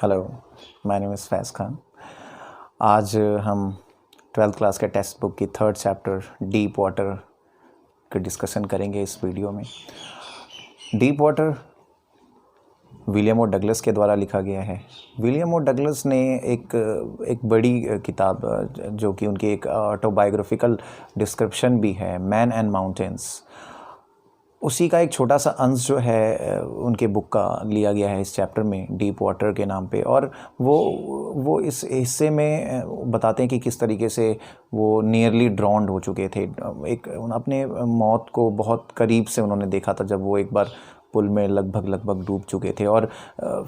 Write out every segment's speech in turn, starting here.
Hello, my name is फैज़ खान। आज हम 12th class के टेक्स्ट बुक की 3rd चैप्टर डीप वाटर की डिस्कशन करेंगे इस वीडियो में। डीप वाटर विलियम ओ डगलस के द्वारा लिखा गया है। विलियम ओ डगलस ने एक बड़ी किताब जो कि उनकी एक ऑटोबायोग्राफिकल डिस्क्रिप्शन भी है, मैन एंड माउंटेन्स, उसी का एक छोटा सा अंश जो है उनके बुक का लिया गया है इस चैप्टर में, डीप वाटर के नाम पे। और वो इस हिस्से में बताते हैं कि किस तरीके से वो नियरली ड्रॉन्ड हो चुके थे, एक अपने मौत को बहुत करीब से उन्होंने देखा था जब वो एक बार पुल में लगभग डूब चुके थे। और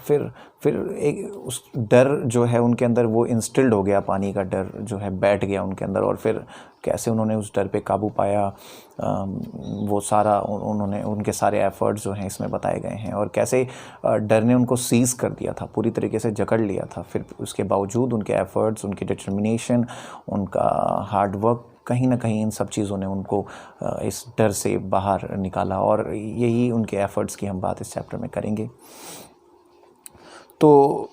फिर एक उस डर जो है उनके अंदर वो इंस्टिल्ड हो गया, पानी का डर जो है बैठ गया उनके अंदर। और फिर कैसे उन्होंने उस डर पे काबू पाया, वो सारा उन्होंने उनके सारे एफ़र्ट्स जो हैं इसमें बताए गए हैं। और कैसे डर ने उनको सीज़ कर दिया था, पूरी तरीके से जकड़ लिया था। फिर उसके बावजूद उनके एफ़र्ट्स, उनकी डिटर्मिनेशन, उनका हार्ड वर्क, कहीं ना कहीं इन सब चीज़ों ने उनको इस डर से बाहर निकाला। और यही उनके एफ़र्ट्स की हम बात इस चैप्टर में करेंगे। तो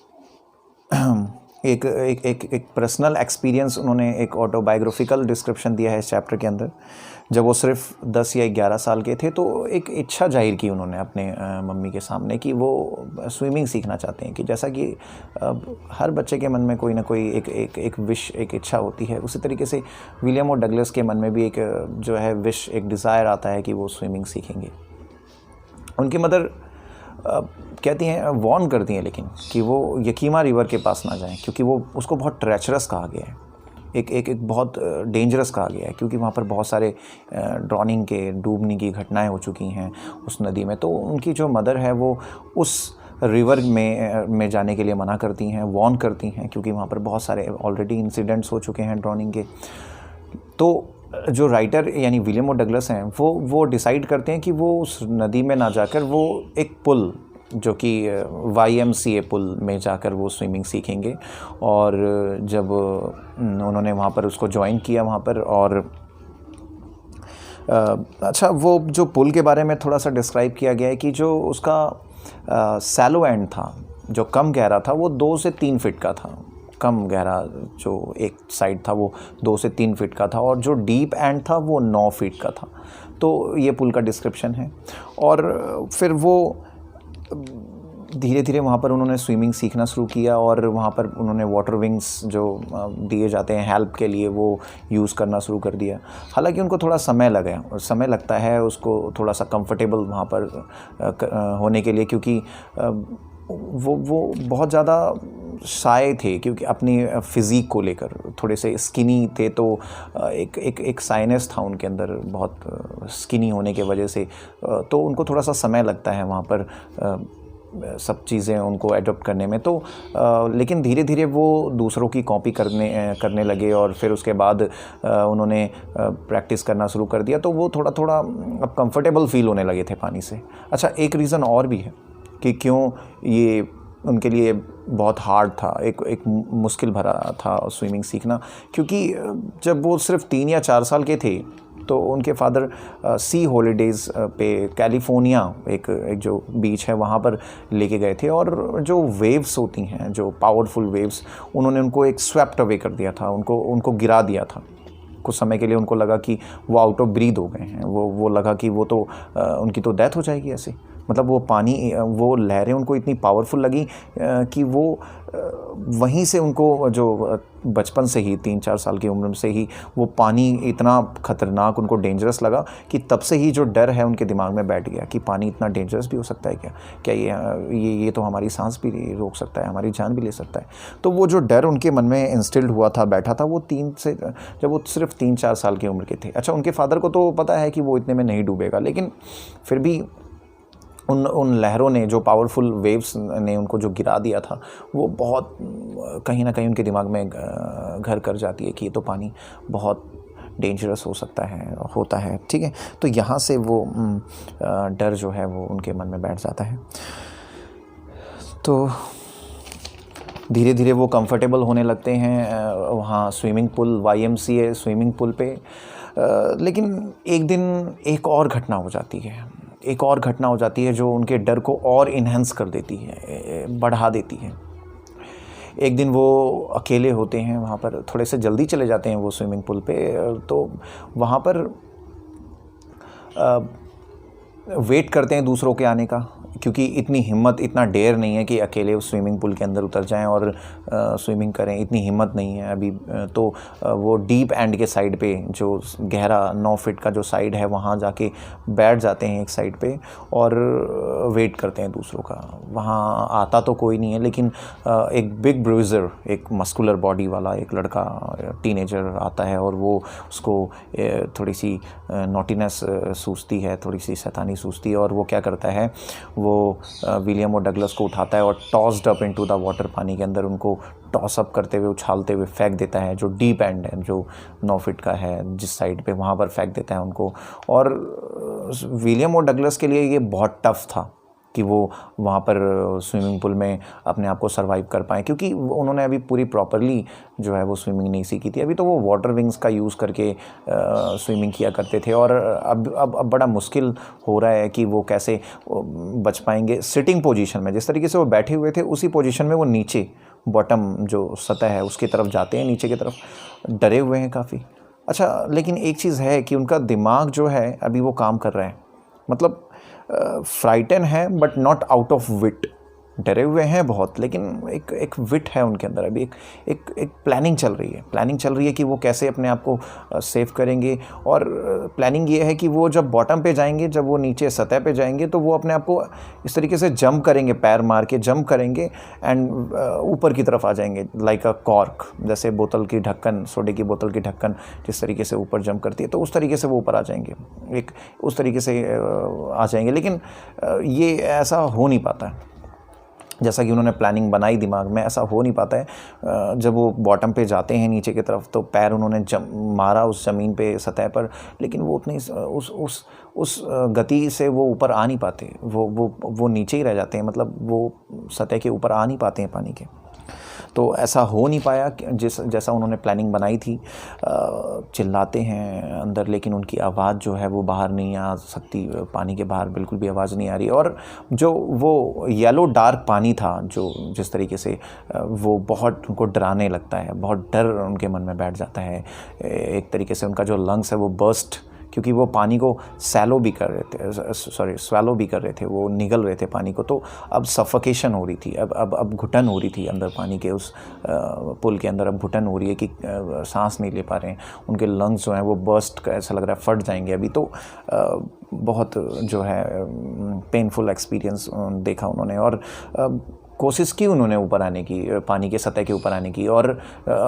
एक एक एक एक पर्सनल एक्सपीरियंस, उन्होंने एक ऑटोबायोग्राफिकल डिस्क्रिप्शन दिया है इस चैप्टर के अंदर। जब वो सिर्फ 10 या 11 साल के थे तो एक इच्छा जाहिर की उन्होंने अपने मम्मी के सामने कि वो स्विमिंग सीखना चाहते हैं। कि जैसा कि हर बच्चे के मन में कोई ना कोई एक विश, एक इच्छा होती है, उसी तरीके से विलियम और डगलस के मन में भी एक जो है विश, एक डिज़ायर आता है कि वो स्विमिंग सीखेंगे। उनकी मदर कहती हैं, वार्न करती हैं लेकिन, कि वो यकीमा रिवर के पास ना जाएं, क्योंकि वो उसको बहुत ट्रेचरस कहा गया है, एक बहुत डेंजरस कहा गया है, क्योंकि वहाँ पर बहुत सारे ड्रॉनिंग के, डूबने की घटनाएं हो चुकी हैं उस नदी में। तो उनकी जो मदर है वो उस रिवर में जाने के लिए मना करती हैं, वार्न करती हैं, क्योंकि वहाँ पर बहुत सारे ऑलरेडी इंसिडेंट्स हो चुके हैं ड्रॉनिंग के। तो जो राइटर यानी विलियम ओ डगलस हैं वो डिसाइड करते हैं कि वो उस नदी में ना जाकर वो एक पुल, जो कि YMCA पुल में जाकर वो स्विमिंग सीखेंगे। और जब उन्होंने वहाँ पर उसको ज्वाइन किया वहाँ पर, और अच्छा, वो जो पुल के बारे में थोड़ा सा डिस्क्राइब किया गया है कि जो उसका सैलो एंड था, जो कम गहरा था, वो 2 से 3 फीट का था। कम गहरा जो एक साइड था वो 2 से 3 फीट का था, और जो डीप एंड था वो 9 फीट का था। तो ये पुल का डिस्क्रिप्शन है। और फिर वो धीरे धीरे वहाँ पर उन्होंने स्विमिंग सीखना शुरू किया, और वहाँ पर उन्होंने वाटर विंग्स जो दिए जाते हैं हेल्प के लिए, वो यूज़ करना शुरू कर दिया। हालांकि उनको थोड़ा समय लगता है उसको थोड़ा सा कंफर्टेबल वहाँ पर होने के लिए, क्योंकि वो बहुत ज़्यादा शाय थे, क्योंकि अपनी फ़िज़ीक को लेकर थोड़े से स्किनी थे। तो एक साइनेस था उनके अंदर, बहुत स्किनी होने के वजह से। तो उनको थोड़ा सा समय लगता है वहाँ पर सब चीज़ें उनको एडॉप्ट करने में। तो लेकिन धीरे धीरे वो दूसरों की कॉपी करने लगे, और फिर उसके बाद उन्होंने प्रैक्टिस करना शुरू कर दिया। तो वो थोड़ा थोड़ा अब कंफर्टेबल फील होने लगे थे पानी से। अच्छा, एक रीज़न और भी है कि क्यों ये उनके लिए बहुत हार्ड था, एक मुश्किल भरा था स्विमिंग सीखना। क्योंकि जब वो सिर्फ 3 या 4 साल के थे तो उनके फादर सी हॉलीडेज़ पे कैलिफोर्निया एक जो बीच है वहाँ पर लेके गए थे। और जो वेव्स होती हैं, जो पावरफुल वेव्स, उन्होंने उनको एक स्वेप्ट अवे कर दिया था, उनको गिरा दिया था। कुछ समय के लिए उनको लगा कि वो आउट ऑफ ब्रीथ हो गए हैं, वो लगा कि वो तो उनकी तो डेथ हो जाएगी ऐसे। मतलब वो पानी, वो लहरें उनको इतनी पावरफुल लगी कि वो वहीं से उनको, जो बचपन से ही 3-4 साल की उम्र से ही वो पानी इतना ख़तरनाक, उनको डेंजरस लगा कि तब से ही जो डर है उनके दिमाग में बैठ गया कि पानी इतना डेंजरस भी हो सकता है क्या ये तो हमारी सांस भी रोक सकता है, हमारी जान भी ले सकता है। तो वो जो डर उनके मन में इंस्टिल्ड हुआ था, बैठा था, वो जब वो सिर्फ 3-4 साल की उम्र के थे। अच्छा, उनके फादर को तो पता है कि वो इतने में नहीं डूबेगा, लेकिन फिर भी उन लहरों ने, जो पावरफुल वेव्स ने उनको जो गिरा दिया था, वो बहुत कहीं ना कहीं उनके दिमाग में घर कर जाती है कि ये तो पानी बहुत डेंजरस हो सकता है, होता है। ठीक है, तो यहाँ से वो डर जो है वो उनके मन में बैठ जाता है। तो धीरे धीरे वो कंफर्टेबल होने लगते हैं वहाँ swimming pool, YMCA swimming pool पे। लेकिन एक दिन एक और घटना हो जाती है जो उनके डर को और इन्हेंस कर देती है, बढ़ा देती है। एक दिन वो अकेले होते हैं वहाँ पर, थोड़े से जल्दी चले जाते हैं वो स्विमिंग पूल पे, तो वहाँ पर वेट करते हैं दूसरों के आने का, क्योंकि इतनी हिम्मत, इतना डेयर नहीं है कि अकेले उस स्विमिंग पूल के अंदर उतर जाएं और स्विमिंग करें, इतनी हिम्मत नहीं है अभी। तो वो डीप एंड के साइड पे, जो गहरा 9 फीट का जो साइड है, वहाँ जाके बैठ जाते हैं एक साइड पे और वेट करते हैं दूसरों का। वहाँ आता तो कोई नहीं है, लेकिन एक बिग ब्रूजर, एक मस्कुलर बॉडी वाला एक लड़का, टीनेजर आता है और वो उसको थोड़ी सी नॉटीनेस सूझती है, थोड़ी सी शैतानी सूझती है, और वो क्या करता है, वो विलियम और डगलस को उठाता है और tossed up into the water, पानी के अंदर उनको टॉस अप करते हुए, उछालते हुए फेंक देता है, जो डीप एंड है, जो 9 फीट का है जिस साइड पे, वहाँ पर फेंक देता है उनको। और विलियम और डगलस के लिए ये बहुत टफ था कि वो वहाँ पर स्विमिंग पूल में अपने आप को सर्वाइव कर पाएँ, क्योंकि उन्होंने अभी पूरी प्रॉपरली जो है वो स्विमिंग नहीं सीखी थी। अभी तो वो वाटर विंग्स का यूज़ करके स्विमिंग किया करते थे, और अब बड़ा मुश्किल हो रहा है कि वो कैसे बच पाएंगे सिटिंग पोजीशन में। जिस तरीके से वो बैठे हुए थे उसी पोजीशन में वो नीचे बॉटम जो सतह है उसकी तरफ जाते हैं, नीचे की तरफ, डरे हुए हैं काफ़ी। अच्छा, लेकिन एक चीज़ है कि उनका दिमाग जो है अभी वो काम कर रहा है, मतलब फ्राइटन है बट नॉट आउट ऑफ विट, डरे हुए हैं बहुत, लेकिन एक विट है उनके अंदर। अभी एक प्लानिंग चल रही है कि वो कैसे अपने आप को सेव करेंगे। और प्लानिंग ये है कि वो जब बॉटम पे जाएंगे, जब वो नीचे सतह पे जाएंगे, तो वो अपने आप को इस तरीके से जंप करेंगे, पैर मार के जंप करेंगे एंड ऊपर की तरफ आ जाएंगे, लाइक अ कॉर्क, जैसे बोतल की ढक्कन, सोडे की बोतल की ढक्कन जिस तरीके से ऊपर जंप करती है, तो उस तरीके से वो ऊपर आ जाएंगे, एक उस तरीके से आ जाएंगे। लेकिन ये ऐसा हो नहीं पाता है, जैसा कि उन्होंने प्लानिंग बनाई दिमाग में, ऐसा हो नहीं पाता है। जब वो बॉटम पे जाते हैं नीचे की तरफ, तो पैर उन्होंने मारा उस ज़मीन पे, सतह पर, लेकिन वो उतनी उस गति से वो ऊपर आ नहीं पाते, वो नीचे ही रह जाते हैं, मतलब वो सतह के ऊपर आ नहीं पाते हैं पानी के। तो ऐसा हो नहीं पाया जैसा उन्होंने प्लानिंग बनाई थी। चिल्लाते हैं अंदर, लेकिन उनकी आवाज़ जो है वो बाहर नहीं आ सकती, पानी के बाहर बिल्कुल भी आवाज़ नहीं आ रही। और जो वो येलो डार्क पानी था, जो जिस तरीके से वो बहुत उनको डराने लगता है, बहुत डर उनके मन में बैठ जाता है। एक तरीके से उनका जो लंग्स है वो बर्स्ट, क्योंकि वो पानी को स्वैलो भी कर रहे थे, वो निगल रहे थे पानी को, तो अब सफोकेशन हो रही थी, अब घुटन हो रही थी अंदर पानी के उस पुल के अंदर, अब घुटन हो रही है कि सांस नहीं ले पा रहे हैं, उनके लंग्स जो हैं वो बर्स्ट, ऐसा लग रहा है फट जाएंगे अभी। तो बहुत जो है पेनफुल एक्सपीरियंस देखा उन्होंने, और कोशिश की उन्होंने ऊपर आने की, पानी के सतह के ऊपर आने की, और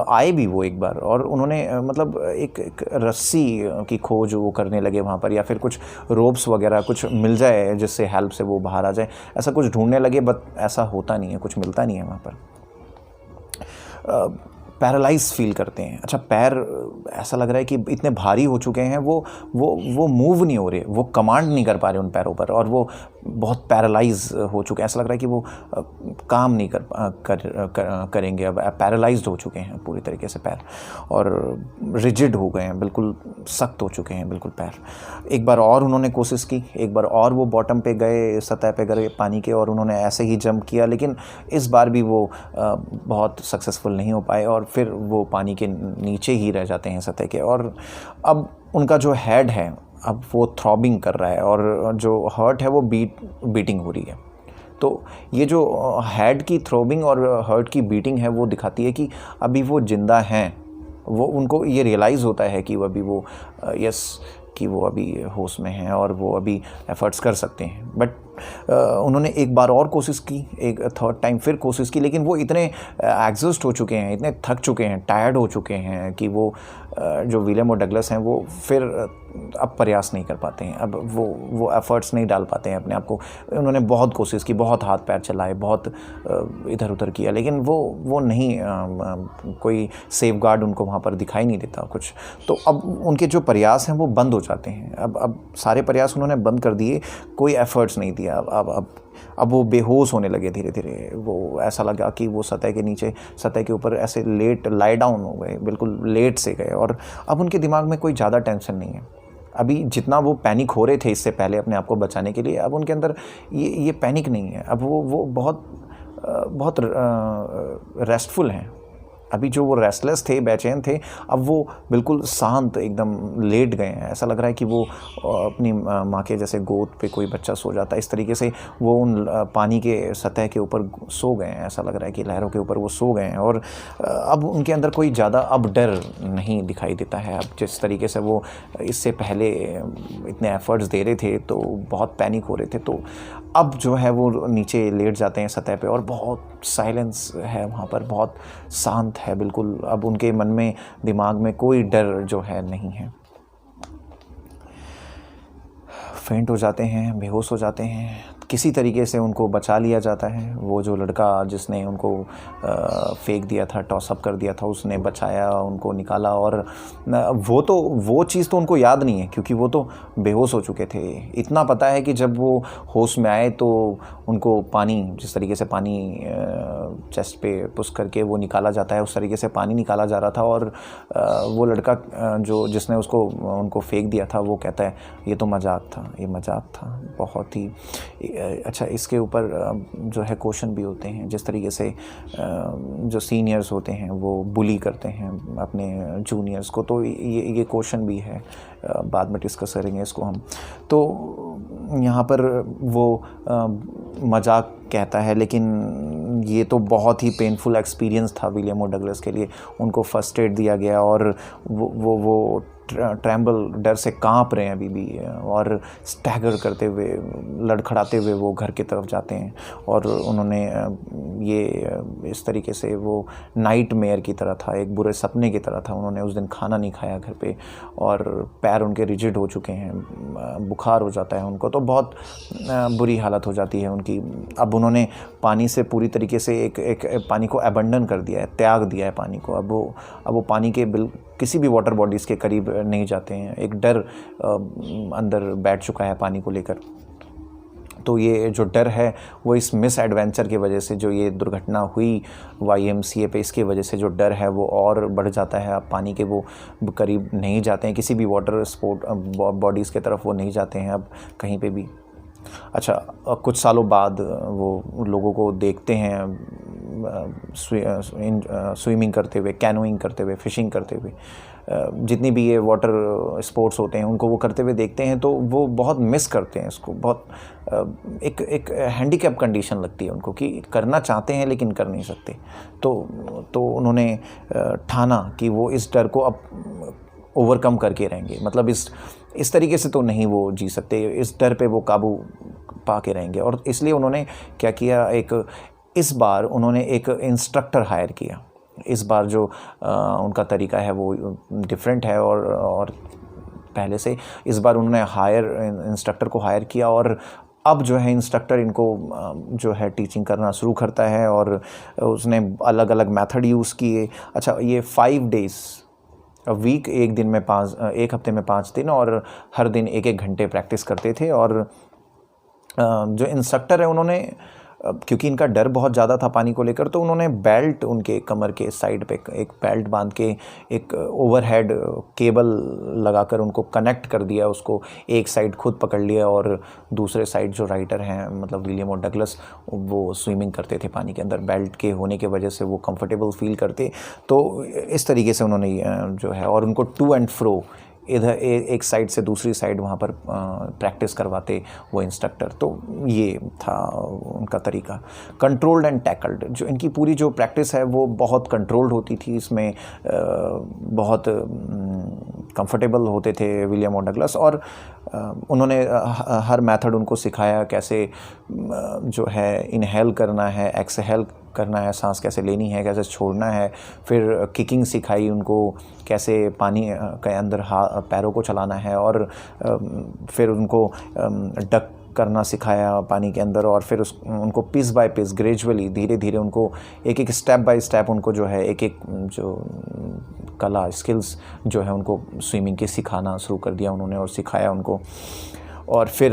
आए भी वो एक बार, और उन्होंने मतलब एक रस्सी की खोज वो करने लगे वहाँ पर, या फिर कुछ रोप्स वगैरह कुछ मिल जाए जिससे हेल्प से वो बाहर आ जाए, ऐसा कुछ ढूंढने लगे, बट ऐसा होता नहीं है, कुछ मिलता नहीं है वहाँ पर। पैरालाइज फील करते हैं। अच्छा, पैर ऐसा लग रहा है कि इतने भारी हो चुके हैं, वो मूव नहीं हो रहे, वो कमांड नहीं कर पा रहे उन पैरों पर, और वो बहुत पैरालाइज हो चुके हैं। ऐसा लग रहा है कि वो काम नहीं करेंगे, अब पैरालाइज्ड हो चुके हैं पूरी तरीके से पैर, और रिजिड हो गए हैं, बिल्कुल सख्त हो चुके हैं बिल्कुल पैर। एक बार और उन्होंने कोशिश की, एक बार और वो बॉटम पे गए, सतह पे गए पानी के, और उन्होंने ऐसे ही जंप किया, लेकिन इस बार भी वो बहुत सक्सेसफुल नहीं हो पाए, और फिर वो पानी के नीचे ही रह जाते हैं सतह के। और अब उनका जो हेड है, अब वो थ्रॉबिंग कर रहा है, और जो हार्ट है वो बीटिंग हो रही है। तो ये जो हेड की थ्रॉबिंग और हार्ट की बीटिंग है, वो दिखाती है कि अभी वो ज़िंदा हैं, वो उनको ये रियलाइज़ होता है कि कि वो अभी होश में हैं और वो अभी एफ़र्ट्स कर सकते हैं। बट उन्होंने एक बार और कोशिश की, एक थर्ड टाइम फिर कोशिश की, लेकिन वो इतने एग्जॉस्ट हो चुके हैं, इतने थक चुके हैं, टायर्ड हो चुके हैं कि वो जो विलियम और डगलस हैं वो फिर अब प्रयास नहीं कर पाते हैं, अब वो एफ़र्ट्स नहीं डाल पाते हैं अपने आप को। उन्होंने बहुत कोशिश की, बहुत हाथ पैर चलाए, बहुत इधर उधर किया, लेकिन वो नहीं, कोई सेफ गार्ड उनको वहाँ पर दिखाई नहीं देता कुछ। तो अब उनके जो प्रयास हैं वो बंद हो जाते हैं। अब सारे प्रयास उन्होंने बंद कर दिए, कोई एफ़र्ट्स नहीं दिया। अब वो बेहोश होने लगे धीरे धीरे। वो ऐसा लगा कि वो सतह के नीचे, सतह के ऊपर ऐसे लाई डाउन हो गए, बिल्कुल लेट से गए, और अब उनके दिमाग में कोई ज़्यादा टेंशन नहीं है। अभी जितना वो पैनिक हो रहे थे इससे पहले अपने आप को बचाने के लिए, अब उनके अंदर ये पैनिक नहीं है। अब वो बहुत बहुत रेस्टफुल हैं। अभी जो वो रेस्टलेस थे, बेचैन थे, अब वो बिल्कुल शांत एकदम लेट गए हैं। ऐसा लग रहा है कि वो अपनी माँ के जैसे गोद पे कोई बच्चा सो जाता है, इस तरीके से वो उन पानी के सतह के ऊपर सो गए हैं। ऐसा लग रहा है कि लहरों के ऊपर वो सो गए हैं और अब उनके अंदर कोई ज़्यादा अब डर नहीं दिखाई देता है। अब जिस तरीके से वो इससे पहले इतने एफ़र्ट्स दे रहे थे तो बहुत पैनिक हो रहे थे, तो अब जो है वो नीचे लेट जाते हैं सतह पे और बहुत साइलेंस है वहाँ पर, बहुत शांत है बिल्कुल। अब उनके मन में, दिमाग में कोई डर जो है नहीं है। फेंट हो जाते हैं, बेहोश हो जाते हैं। किसी तरीके से उनको बचा लिया जाता है। वो जो लड़का जिसने उनको फेंक दिया था, टॉसअप कर दिया था, उसने बचाया, उनको निकाला। और वो चीज़ तो उनको याद नहीं है क्योंकि वो तो बेहोश हो चुके थे। इतना पता है कि जब वो होश में आए तो उनको पानी, जिस तरीके से पानी चेस्ट पे पुश करके वो निकाला जाता है, उस तरीके से पानी निकाला जा रहा था। और वो लड़का जिसने उनको फेंक दिया था, वो कहता है ये तो मजाक था, ये मजाक था। बहुत ही अच्छा। इसके ऊपर जो है क्वेश्चन भी होते हैं, जिस तरीके से जो सीनियर्स होते हैं वो बुली करते हैं अपने जूनियर्स को, तो ये क्वेश्चन भी है। बाद में डिस्कस करेंगे इसको हम। तो यहाँ पर वो मजाक कहता है, लेकिन ये तो बहुत ही पेनफुल एक्सपीरियंस था विलियम ओ डगलस के लिए। उनको फर्स्ट एड दिया गया और वो ट्रैम्बल, डर से कांप रहे हैं अभी भी, और स्टैगर करते हुए, लड़खड़ाते हुए वो घर की तरफ जाते हैं। और उन्होंने ये इस तरीके से, वो नाइट मेयर की तरह था, एक बुरे सपने की तरह था। उन्होंने उस दिन खाना नहीं खाया घर पे और पैर उनके रिजिड हो चुके हैं, बुखार हो जाता है उनको, तो बहुत बुरी हालत हो जाती है उनकी। अब उन्होंने पानी से पूरी तरीके से एक पानी को अबंडन कर दिया है, त्याग दिया है पानी को। अब वो पानी के किसी भी वाटर बॉडीज़ के करीब नहीं जाते हैं। एक डर अंदर बैठ चुका है पानी को लेकर। तो ये जो डर है वो इस मिस एडवेंचर की वजह से, जो ये दुर्घटना हुई YMCA पे, इसकी वजह से जो डर है वो और बढ़ जाता है। अब पानी के वो करीब नहीं जाते हैं, किसी भी वाटर स्पोर्ट बॉडीज़ की तरफ वो नहीं जाते हैं अब कहीं पे भी। अच्छा, कुछ सालों बाद वो लोगों को देखते हैं स्विमिंग करते हुए, कैनोइंग करते हुए, फ़िशिंग करते हुए, जितनी भी ये वाटर स्पोर्ट्स होते हैं उनको वो करते हुए देखते हैं, तो वो बहुत मिस करते हैं इसको। बहुत एक हैंडीकैप कंडीशन लगती है उनको कि करना चाहते हैं लेकिन कर नहीं सकते। तो उन्होंने ठाना कि वो इस डर को अब ओवरकम करके रहेंगे। मतलब इस तरीके से तो नहीं वो जी सकते, इस डर पे वो काबू पा के रहेंगे। और इसलिए उन्होंने क्या किया, इस बार उन्होंने एक इंस्ट्रक्टर हायर किया। इस बार जो उनका तरीका है वो डिफरेंट है और पहले से। इस बार उन्होंने इंस्ट्रक्टर को हायर किया और अब जो है इंस्ट्रक्टर इनको जो है टीचिंग करना शुरू करता है और उसने अलग अलग मेथड यूज़ किए। अच्छा, ये 5 डेज़ वीक, एक हफ्ते में 5 दिन और हर दिन 1-1 घंटे प्रैक्टिस करते थे। और जो इंस्ट्रक्टर है उन्होंने, क्योंकि इनका डर बहुत ज़्यादा था पानी को लेकर, तो उन्होंने बेल्ट उनके कमर के साइड पे एक बेल्ट बांध के एक ओवरहेड केबल लगाकर उनको कनेक्ट कर दिया। उसको एक साइड खुद पकड़ लिया और दूसरे साइड जो राइटर हैं, मतलब विलियम ओ डगलस, वो स्विमिंग करते थे पानी के अंदर। बेल्ट के होने की वजह से वो कंफर्टेबल फील करते। तो इस तरीके से उन्होंने जो है, और उनको टू एंड फ्रो, इधर एक साइड से दूसरी साइड वहाँ पर प्रैक्टिस करवाते वो इंस्ट्रक्टर। तो ये था उनका तरीका, कंट्रोल्ड एंड टैकल्ड। जो इनकी पूरी जो प्रैक्टिस है वो बहुत कंट्रोल्ड होती थी, इसमें बहुत कंफर्टेबल होते थे विलियम ओ डगलस। और उन्होंने हर मेथड उनको सिखाया, कैसे जो है इनहेल करना है, एक्सहेल करना है, सांस कैसे लेनी है, कैसे छोड़ना है। फिर किकिंग सिखाई उनको, कैसे पानी के अंदर पैरों को चलाना है। और फिर उनको डक करना सिखाया पानी के अंदर। और फिर उनको पीस बाय पीस, ग्रेजुअली, धीरे धीरे उनको एक स्टेप बाय स्टेप उनको जो है एक जो कला, स्किल्स जो है उनको स्विमिंग की सिखाना शुरू कर दिया उन्होंने और सिखाया उनको। और फिर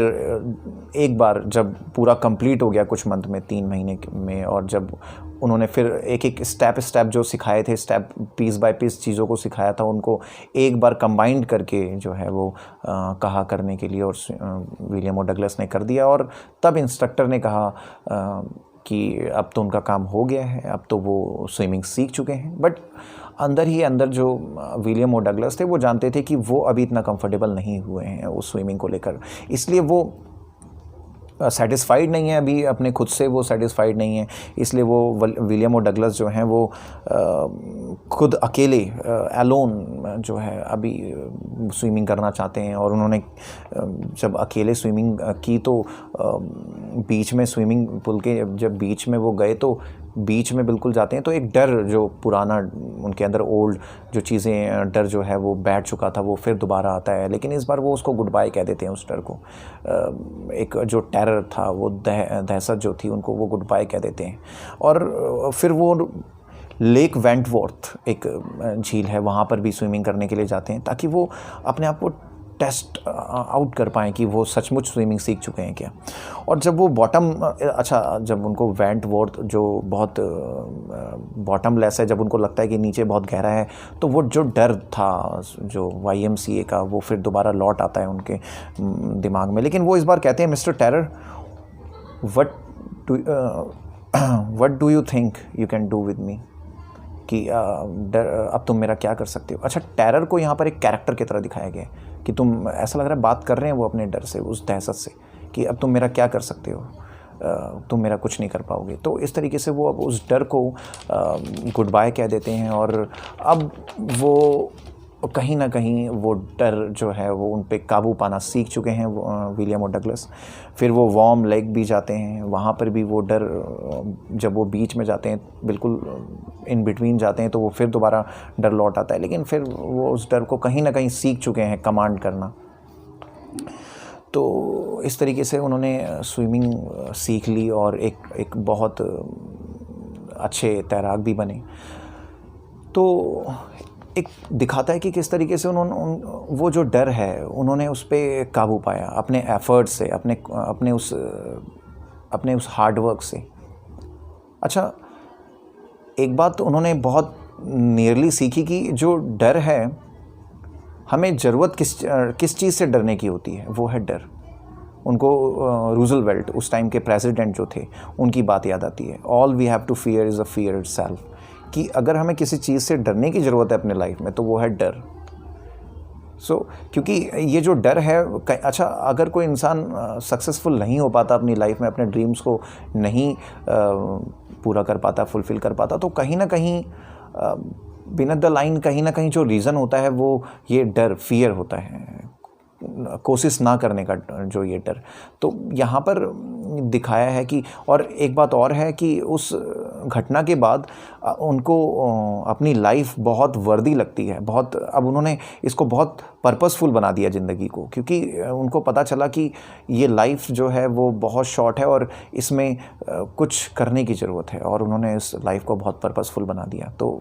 एक बार जब पूरा कंप्लीट हो गया कुछ मंथ में, 3 महीने में, और जब उन्होंने फिर एक स्टेप जो सिखाए थे, स्टेप पीस बाय पीस चीज़ों को सिखाया था, उनको एक बार कंबाइंड करके जो है वो कहा करने के लिए, और विलियम ओ डगलस ने कर दिया। और तब इंस्ट्रक्टर ने कहा कि अब तो उनका काम हो गया है, अब तो वो स्विमिंग सीख चुके हैं। बट अंदर ही अंदर जो विलियम और डगलस थे वो जानते थे कि वो अभी इतना कंफर्टेबल नहीं हुए हैं उस स्विमिंग को लेकर, इसलिए वो सेटिस्फाइड नहीं है अभी, अपने खुद से वो सेटिस्फाइड नहीं है। इसलिए वो विलियम और डगलस जो हैं वो खुद अकेले एलोन जो है अभी स्विमिंग करना चाहते हैं। और उन्होंने जब अकेले स्विमिंग की तो बीच में, स्विमिंग पूल के जब बीच में वो गए तो बीच में बिल्कुल जाते हैं तो एक डर जो पुराना उनके अंदर ओल्ड जो चीज़ें, डर जो है वो बैठ चुका था, वो फिर दोबारा आता है। लेकिन इस बार वो उसको गुड बाय कह देते हैं उस डर को। एक जो टेरर था, वो दहशत जो थी, उनको वो गुड बाय कह देते हैं। और फिर वो लेक वेंटवर्थ एक झील है, वहाँ पर भी स्विमिंग करने के लिए जाते हैं ताकि वो अपने आप को टेस्ट आउट कर पाएँ कि वो सचमुच स्विमिंग सीख चुके हैं क्या। और जब वो जब उनको वेंटवर्थ जो बहुत बॉटमलेस है, जब उनको लगता है कि नीचे बहुत गहरा है, तो वो जो डर था जो YMCA का, वो फिर दोबारा लौट आता है उनके दिमाग में। लेकिन वो इस बार कहते हैं, mister terror, what do you think you can do with me, कि अब तुम मेरा क्या कर सकते हो। अच्छा, टेरर को यहाँ पर एक कैरेक्टर की तरह दिखाया गया है कि तुम, ऐसा लग रहा है बात कर रहे हैं वो अपने डर से, उस दहशत से, कि अब तुम मेरा क्या कर सकते हो, तुम मेरा कुछ नहीं कर पाओगे। तो इस तरीके से वो अब उस डर को गुड बाय कह देते हैं। और अब वो कहीं ना कहीं वो डर जो है वो उन पे काबू पाना सीख चुके हैं विलियम और डगलस। फिर वो वार्म लेक भी जाते हैं, वहाँ पर भी वो डर, जब वो बीच में जाते हैं, बिल्कुल इन बिटवीन जाते हैं, तो वो फिर दोबारा डर लौट आता है। लेकिन फिर वो उस डर को कहीं ना कहीं सीख चुके हैं कमांड करना। तो इस तरीके से उन्होंने स्विमिंग सीख ली और एक बहुत अच्छे तैराक भी बने। तो एक दिखाता है कि किस तरीके से उन्होंने वो जो डर है उन्होंने उस पर काबू पाया अपने एफर्ट से, अपने उस हार्डवर्क से। अच्छा, एक बात तो उन्होंने बहुत नियरली सीखी कि जो डर है, हमें ज़रूरत किस चीज़ से डरने की होती है, वो है डर। उनको रूजवेल्ट, उस टाइम के प्रेसिडेंट जो थे, उनकी बात याद आती है, all we have to fear is a fear itself, कि अगर हमें किसी चीज़ से डरने की ज़रूरत है अपने लाइफ में तो वो है डर। क्योंकि ये जो डर है, अच्छा, अगर कोई इंसान सक्सेसफुल नहीं हो पाता अपनी लाइफ में, अपने ड्रीम्स को नहीं पूरा कर पाता, फुलफ़िल कर पाता, तो कहीं ना कहीं बिना द लाइन कहीं ना कहीं जो रीज़न होता है वो ये डर, फियर होता है, कोशिश ना करने का जो ये डर। तो यहाँ पर दिखाया है कि, और एक बात और है कि उस घटना के बाद उनको अपनी लाइफ बहुत वर्दी लगती है, बहुत, अब उन्होंने इसको बहुत पर्पसफुल बना दिया ज़िंदगी को, क्योंकि उनको पता चला कि ये लाइफ जो है वो बहुत शॉर्ट है और इसमें कुछ करने की ज़रूरत है, और उन्होंने इस लाइफ को बहुत पर्पसफुल बना दिया। तो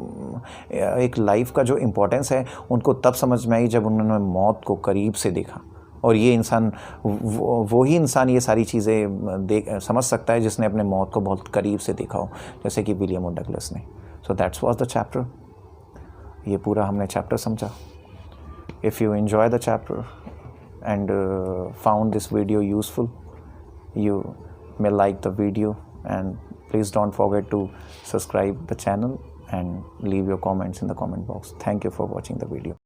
एक लाइफ का जो इम्पोर्टेंस है उनको तब समझ में आई जब उन्होंने मौत को करीब से देखा। और ये इंसान, वही इंसान ये सारी चीज़ें समझ सकता है जिसने अपने मौत को बहुत करीब से देखा हो, जैसे कि विलियम और डगलस ने। So that's was the chapter. ये पूरा हमने चैप्टर समझा। If you enjoy the chapter and found this video useful, you may like the video, and please don't forget to subscribe the channel and leave your comments in the comment box. Thank you for watching the video.